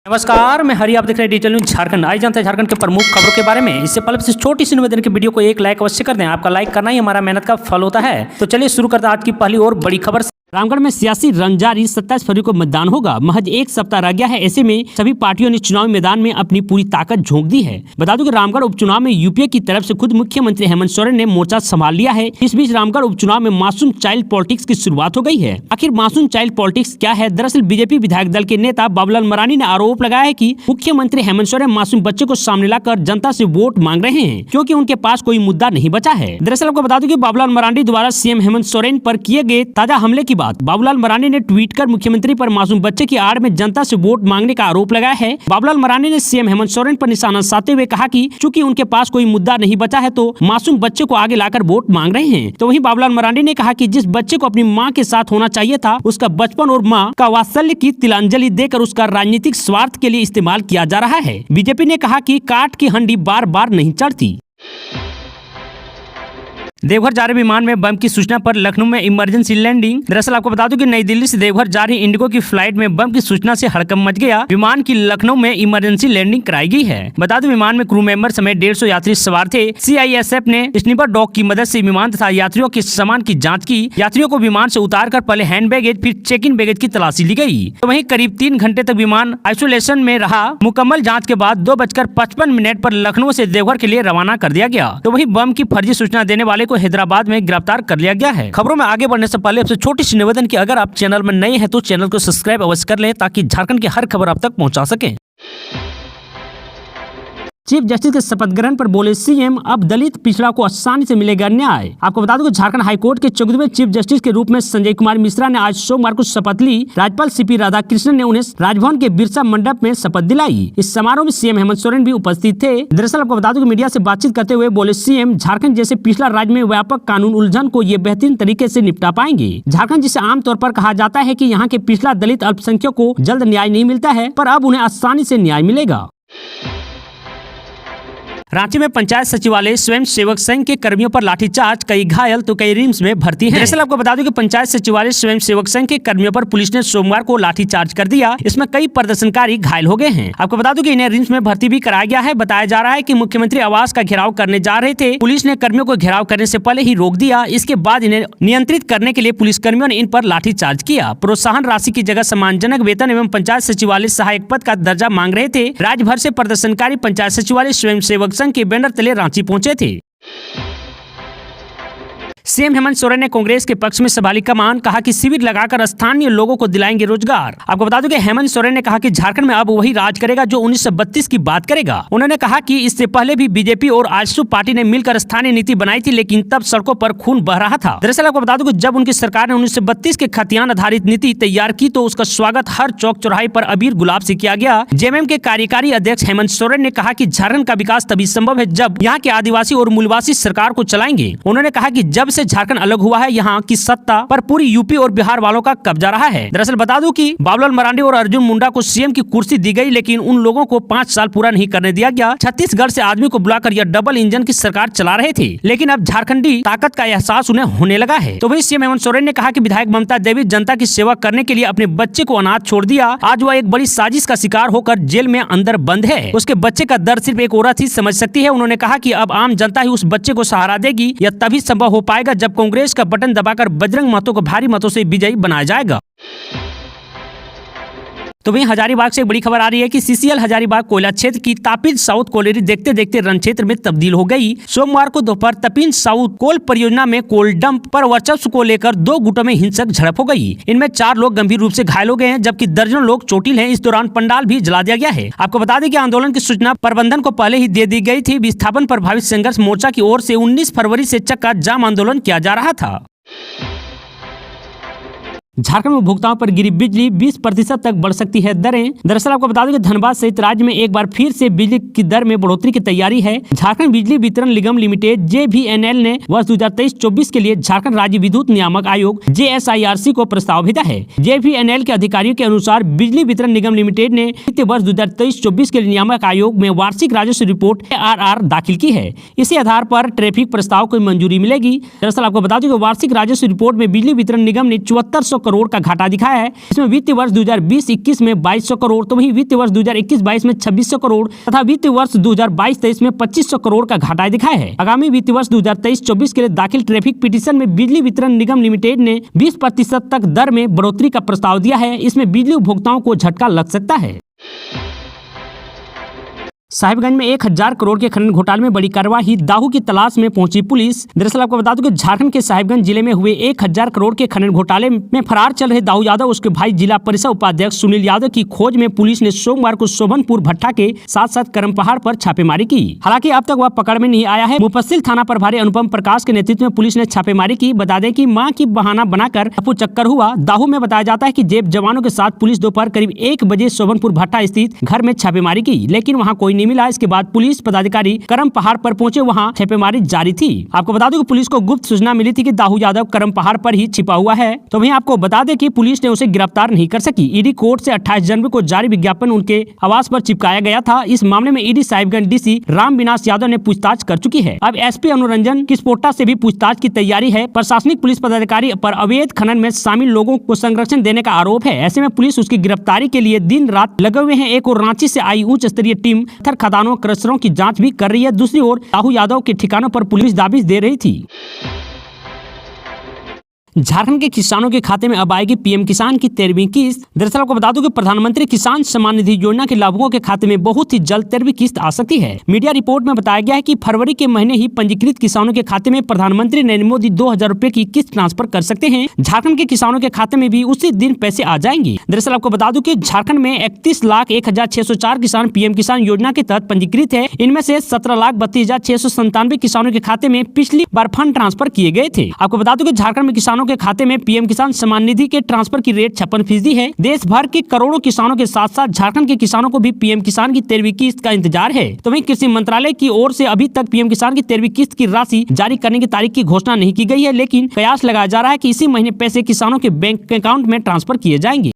नमस्कार, मैं हरि, आप देख रहे हैं डिजिटल न्यूज झारखंड। आज जानते हैं झारखंड के प्रमुख खबरों के बारे में। इससे पहले से छोटी सी निवेदन की वीडियो को एक लाइक अवश्य कर दें। आपका लाइक करना ही हमारा मेहनत का फल होता है। तो चलिए शुरू करते हैं आज की पहली और बड़ी खबर। रामगढ़ में सियासी रंग जारी, 27 फरवरी को मतदान होगा। महज एक सप्ताह रह गया है। ऐसे में सभी पार्टियों ने चुनावी मैदान में अपनी पूरी ताकत झोंक दी है। बता दूं कि रामगढ़ उपचुनाव में यूपीए की तरफ से खुद मुख्यमंत्री हेमंत सोरेन ने मोर्चा संभाल लिया है। इस बीच रामगढ़ उपचुनाव में मासूम चाइल्ड पॉलिटिक्स की शुरुआत हो गई है। आखिर मासूम चाइल्ड पॉलिटिक्स क्या है? दरअसल बीजेपी विधायक दल के नेता बाबूलाल मरांडी ने आरोप लगाया है कि मुख्यमंत्री हेमंत सोरेन मासूम बच्चे को सामने लाकर जनता से वोट मांग रहे हैं, क्योंकि उनके पास कोई मुद्दा नहीं बचा है। दरअसल आपको बता दूं कि बाबूलाल मरांडी द्वारा सीएम हेमंत सोरेन पर किए गए ताजा हमले की बात बाबूलाल मरांडी ने ट्वीट कर मुख्यमंत्री पर मासूम बच्चे की आड़ में जनता से वोट मांगने का आरोप लगाया है। बाबूलाल मरांडी ने सीएम हेमंत सोरेन पर निशाना साधते हुए कहा कि चूंकि उनके पास कोई मुद्दा नहीं बचा है तो मासूम बच्चे को आगे लाकर वोट मांग रहे हैं। तो वहीं बाबूलाल मरांडी ने कहा कि जिस बच्चे को अपनी मां के साथ होना चाहिए था, उसका बचपन और मां का वात्सल्य की तिलांजलि देकर उसका राजनीतिक स्वार्थ के लिए इस्तेमाल किया जा रहा है। बीजेपी ने कहा कि काट की हंडी बार बार नहीं चढ़ती। देवघर जा रहे विमान में बम की सूचना पर लखनऊ में इमरजेंसी लैंडिंग। दरअसल आपको बता दूं कि नई दिल्ली से देवघर जा रही इंडिगो की फ्लाइट में बम की सूचना से हड़कंप मच गया। विमान की लखनऊ में इमरजेंसी लैंडिंग कराई गई है। बता दूं विमान में क्रू मेंबर समेत 150 यात्री सवार थे। सीआईएसएफ ने स्नीपर डॉग की मदद से विमान तथा यात्रियों के सामान की जाँच की। यात्रियों को विमान से उतारकर पहले हैंड बैगेज फिर चेक इन बैगेज की तलाशी ली गई। तो वहीं करीब 3 घंटे तक विमान आइसोलेशन में रहा। मुकम्मल जाँच के बाद 2:55 पर लखनऊ से देवघर के लिए रवाना कर दिया गया। तो वहीं बम की फर्जी सूचना देने वाले को हैदराबाद में गिरफ्तार कर लिया गया है। खबरों में आगे बढ़ने से पहले आपसे छोटी सी निवेदन की अगर आप चैनल में नए हैं तो चैनल को सब्सक्राइब अवश्य कर लें, ताकि झारखंड की हर खबर आप तक पहुंचा सकें। चीफ जस्टिस के शपथ ग्रहण पर बोले सीएम, अब दलित पिछड़ा को आसानी से मिलेगा न्याय। आपको बता दूं कि झारखंड हाईकोर्ट के 14वें चीफ जस्टिस के रूप में संजय कुमार मिश्रा ने आज सोमवार को शपथ ली। राज्यपाल सीपी राधाकृष्णन ने उन्हें राजभवन के बिरसा मंडप में शपथ दिलाई। इस समारोह में सीएम हेमंत सोरेन भी उपस्थित थे। दरअसल आपको बता दूं कि मीडिया से बातचीत करते हुए बोले सीएम, झारखंड जैसे पिछड़ा राज्य में व्यापक कानून उलझन को ये बेहतरीन तरीके से निपटा पाएंगे। झारखंड जिसे आमतौर पर कहा जाता है कि यहाँ के पिछड़ा दलित अल्पसंख्यकों को जल्द न्याय नहीं मिलता है, पर अब उन्हें आसानी से न्याय मिलेगा। रांची में पंचायत सचिवालय स्वयं सेवक संघ के कर्मियों पर लाठीचार्ज, कई घायल तो कई रिम्स में भर्ती हैं। दरअसल आपको बता दूं कि पंचायत सचिवालय स्वयं सेवक संघ के कर्मियों पर पुलिस ने सोमवार को लाठीचार्ज कर दिया। इसमें कई प्रदर्शनकारी घायल हो गए हैं। आपको बता दूं कि इन्हें रिम्स में भर्ती भी कराया गया है। बताया जा रहा है कि मुख्यमंत्री आवास का घेराव करने जा रहे थे। पुलिस ने कर्मियों को घेराव करने से पहले ही रोक दिया। इसके बाद इन्हें नियंत्रित करने के लिए पुलिस कर्मियों ने इन पर लाठीचार्ज किया। प्रोत्साहन राशि की जगह सम्मानजनक वेतन एवं पंचायत सचिवालय सहायक पद का दर्जा मांग रहे थे। राज्य भर से प्रदर्शनकारी पंचायत सचिवालय स्वयं सेवक संघ के बैनर तले रांची पहुंचे थे। सीएम हेमंत सोरेन ने कांग्रेस के पक्ष में संभाली कमान, कहा कि शिविर लगाकर स्थानीय लोगों को दिलाएंगे रोजगार। आपको बता दूं कि हेमंत सोरेन ने कहा कि झारखंड में अब वही राज करेगा जो 1932 की बात करेगा। उन्होंने कहा कि इससे पहले भी बीजेपी और आजसू पार्टी ने मिलकर स्थानीय नीति बनाई थी, लेकिन तब सड़कों पर खून बह रहा था। दरअसल आपको बता दूं कि जब उनकी सरकार ने 1932 के खतियान आधारित नीति तैयार की तो उसका स्वागत हर चौक चौराहे पर अबीर गुलाब से किया गया। जेएमएम के कार्यकारी अध्यक्ष हेमंत सोरेन ने कहा कि झारखंड का विकास तभी संभव है जब यहाँ के आदिवासी और मूलवासी सरकार को चलाएंगे। उन्होंने कहा कि जब से झारखंड अलग हुआ है, यहाँ की सत्ता पर पूरी यूपी और बिहार वालों का कब्जा रहा है। दरअसल बता दूं कि बाबूलाल मरांडी और अर्जुन मुंडा को सीएम की कुर्सी दी गई, लेकिन उन लोगों को 5 साल पूरा नहीं करने दिया गया। छत्तीसगढ़ से आदमी को बुलाकर यह डबल इंजन की सरकार चला रहे थे, लेकिन अब झारखंडी ताकत का एहसास उन्हें होने लगा है। तो वहीं सीएम हेमंत सोरेन ने कहा कि विधायक ममता देवी जनता की सेवा करने के लिए अपने बच्चे को अनाथ छोड़ दिया। आज वह एक बड़ी साजिश का शिकार होकर जेल में अंदर बंद है। उसके बच्चे का दर्द सिर्फ एक औरत ही समझ सकती है। उन्होंने कहा कि अब आम जनता ही उस बच्चे को सहारा देगी। यह तभी संभव हो पाएगा जब कांग्रेस का बटन दबाकर बजरंग महतो को भारी मतों से विजयी बनाया जाएगा। तो वहीं हजारीबाग से एक बड़ी खबर आ रही है कि सीसीएल हजारीबाग कोयला क्षेत्र की तापीज साउथ कोयलरी देखते देखते रण क्षेत्र में तब्दील हो गई। सोमवार को दोपहर तापीज साउथ कोल परियोजना में कोल डंप पर वर्चस्व को लेकर 2 गुटों में हिंसक झड़प हो गई। इनमें 4 लोग गंभीर रूप से घायल हो गए हैं, जबकि दर्जनों लोग चोटिल हैं। इस दौरान पंडाल भी जला दिया गया है। आपको बता दें कि आंदोलन की सूचना प्रबंधन को पहले ही दे दी गई थी। विस्थापन प्रभावित संघर्ष मोर्चा की ओर से 19 फरवरी से चक्का जाम आंदोलन किया जा रहा था। झारखंड में उपभोक्ताओं पर गिरी बिजली 20% तक बढ़ सकती है दरें। दरअसल आपको बता दें कि धनबाद सहित राज्य में एक बार फिर से बिजली की दर में बढ़ोतरी की तैयारी है। झारखंड बिजली वितरण निगम लिमिटेड JVNL ने वर्ष 2023-24 के लिए झारखंड राज्य विद्युत नियामक आयोग JSIRC को प्रस्ताव भेजा है। JVNL के अधिकारियों के अनुसार बिजली वितरण निगम लिमिटेड ने वित्तीय वर्ष 2023-24 के लिए नियामक आयोग में वार्षिक राजस्व रिपोर्ट ARR दाखिल की है। इसी आधार पर ट्रैफिक प्रस्ताव को मंजूरी मिलेगी। दरअसल आपको बता दें कि वार्षिक राजस्व रिपोर्ट में बिजली वितरण निगम ने 7400 करोड़ का घाटा दिखाया है। इसमें वित्तीय वर्ष 2020-21 में 2200 करोड़, तो वहीं वित्तीय वर्ष 2021-22 में 2600 करोड़ तथा वित्तीय वर्ष 2022-23 में 2500 करोड़ का घाटा दिखाया है। आगामी वित्तीय वर्ष 2023-24 के लिए दाखिल ट्रैफिक पिटीशन में बिजली वितरण निगम लिमिटेड ने 20% तक दर में बढ़ोतरी का प्रस्ताव दिया है। इसमें बिजली उपभोक्ताओं को झटका लग सकता है। साहिबगंज में 1000 करोड़ के खनन घोटाले में बड़ी कार्रवाई, दाऊ की तलाश में पहुंची पुलिस। दरअसल आपको बता दूं कि झारखंड के साहिबगंज जिले में हुए 1000 करोड़ के खनन घोटाले में फरार चल रहे दाऊ यादव, उसके भाई जिला परिषद उपाध्यक्ष सुनील यादव की खोज में पुलिस ने सोमवार को शोभनपुर भट्टा के साथ साथ करम पहाड़ पर छापेमारी की। हालांकि अब तक वह पकड़ में नहीं आया है। मुफस्सिल थाना प्रभारी अनुपम प्रकाश के नेतृत्व में पुलिस ने छापेमारी की। बता दें कि मां की बहाना बनाकर अपू चक्कर हुआ। दाऊ में बताया जाता है कि जेब जवानों के साथ पुलिस दोपहर करीब 1 बजे शोभनपुर भट्टा स्थित घर में छापेमारी की, लेकिन वहाँ कोई नहीं मिला। इसके बाद पुलिस पदाधिकारी करम पहाड़ पर पहुंचे, वहां छापेमारी जारी थी। आपको बता दूं कि पुलिस को गुप्त सूचना मिली थी कि दाऊ यादव करम पहाड़ पर ही छिपा हुआ है, तो वहीं आपको बता दें कि पुलिस ने उसे गिरफ्तार नहीं कर सकी। ईडी कोर्ट से 28 जनवरी को जारी विज्ञापन उनके आवास पर चिपकाया गया था। इस मामले में ईडी साहिबगंज डीसी राम विनाश यादव ने पूछताछ कर चुकी है। अब एसपी अनुरंजन किस्पोट्टा से भी पूछताछ की तैयारी है। प्रशासनिक पुलिस पदाधिकारी पर अवैध खनन में शामिल लोगों को संरक्षण देने का आरोप है। ऐसे में पुलिस उसकी गिरफ्तारी के लिए दिन रात लगे हुए हैं। एक और रांची से आई उच्च स्तरीय टीम पत्थर खदानों क्रशरों की जांच भी कर रही है। दूसरी ओर दाऊ यादव के ठिकानों पर पुलिस दाबिश दे रही थी। झारखंड के किसानों के खाते में अब आएगी पीएम किसान की 13वीं किस्त। दरअसल आपको बता दूं कि प्रधानमंत्री किसान सम्मान निधि योजना के लाभुकों के खाते में बहुत ही जल्द 13वीं किस्त आ सकती है। मीडिया रिपोर्ट में बताया गया है कि फरवरी के महीने ही पंजीकृत किसानों के खाते में प्रधानमंत्री नरेंद्र मोदी 2000 रुपए की किस्त ट्रांसफर कर सकते हैं। झारखंड के किसानों के खाते में भी उसी दिन पैसे आ जाएंगे। दरअसल आपको बता दूं कि झारखंड में 31,01,604 किसान पीएम किसान योजना के तहत पंजीकृत है। इनमें से 17,32,697 किसानों के खाते में पिछली बार फंड ट्रांसफर किए गए थे। आपको बता दूं कि झारखंड में किसानों के खाते में पीएम किसान सम्मान निधि के ट्रांसफर की रेट 56% है। देश भर के करोड़ों किसानों के साथ साथ झारखंड के किसानों को भी पीएम किसान की 13वीं किस्त का इंतजार है। तो वहीं कृषि मंत्रालय की ओर से अभी तक पीएम किसान की 13वीं किस्त की राशि जारी करने की तारीख की घोषणा नहीं की गई है, लेकिन कयास लगाया जा रहा है कि इसी महीने पैसे किसानों के बैंक अकाउंट में ट्रांसफर किए जाएंगे।